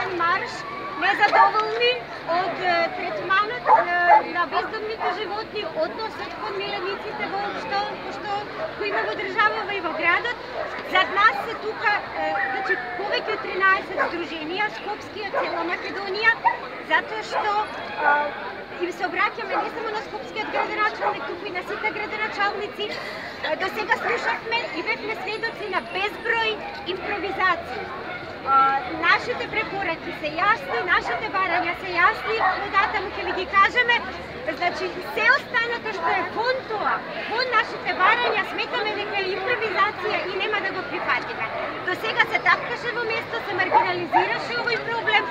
протестен марш, незадоволни од третманот на бездомните животни, односот кон милениците воопшто, што го има во државава и во градот. Зад нас се тука повеќе од 13 здруженија, скопски од цела Македонија, затоа што им се обраќаме не само на скопскиот градоначалник, туку и на сите градоначалници. До сега слушавме и бевме сведоци на безброј импровизации. Нашите препораки се јасни, нашите барања се јасни, одатаму ќе ви ги кажеме. Значи, се останато што е кон тоа, кон нашите барања, сметаме дека е импровизација и нема да го прифатиме. До сега се тапкаше во место, се маргинализираше овој проблем.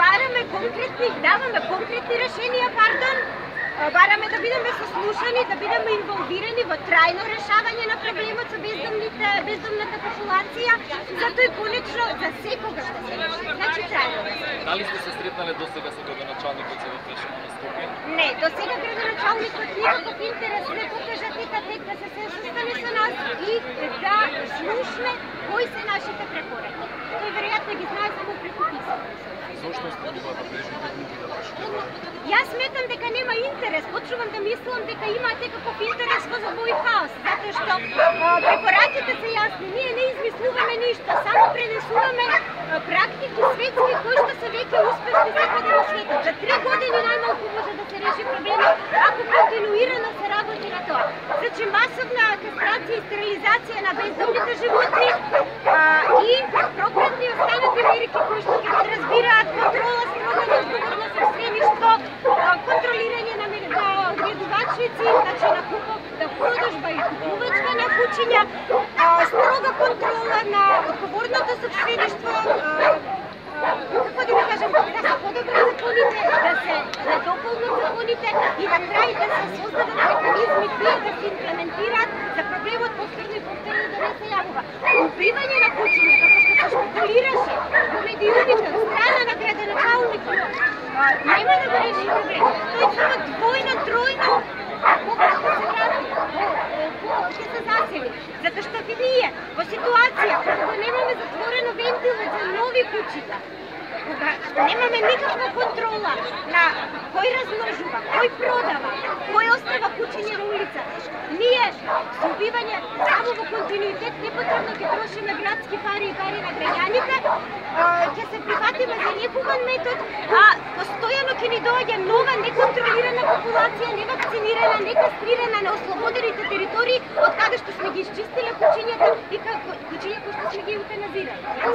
Бараме конкретни, даваме конкретни решенија, бараме да бидеме сослушани, да бидеме инволвирани во трајно решавање на проблемот со бездомната популација, затоа и конечно за секогаш да се реши. Значи трајно. Дали сте се сретнале досега со градоначалникот за решение на Скопје? Не, досега градоначалникот никаков интерес не покажа тек да се состане со нас и да слушне кои се нашите препораки. Тој веројатно ги знае само преку писмо. Зошто сте била да прежите други да вршите? Јас сметам дека нема интерес, почнувам да мислам дека има некаков интерес во овој хаос, затоа што препораките се јасни, ние не измислуваме ништо, само пренесуваме практики светски кои што се веќе успешни секаде во светот. За 3 години најмалку може да се реши проблемот ако континуирано се работи на тоа. Значи масовна кастрација и стерилизација на бездомните животни и пропратни останати мерки кои што ќе подразбираат контрола строга на одговорно собствеништво, контролирање на одгледувачници, значи на продажба и купувачка на кучиња, строга контрола на одговорното собствеништво, како да ви кажам, да се подобрат законите, да се надополнат законите и на крај да се создадат механизми тие да се имплементираат за проблемот повторно и повторно да не се јавува. Убивање на кучиња, како што се шпекулираше во медиумите од страна на градоначалникот, нема да го реши проблемот. Тој само двојно, тројно погрешно се врати, ќе се засели. Затоа што ние во ситуација кога немаме затворено вентилот за нови кучиња, кога немаме никаква контрола на кој размножува, кој продава, кој остава кучиња на улица, ние со убивање само во континуитет непотребно ќе трошиме градски пари и пари на граѓаните, ќе се прифатиме за негуман метод, а постојано ќе ни доаѓа нова неконтролирана популација, невакцинирана, некастрирана на ослободените територии од каде што сме ги исчистиле кучињата и кучиња кои што сме ги еутаназирали.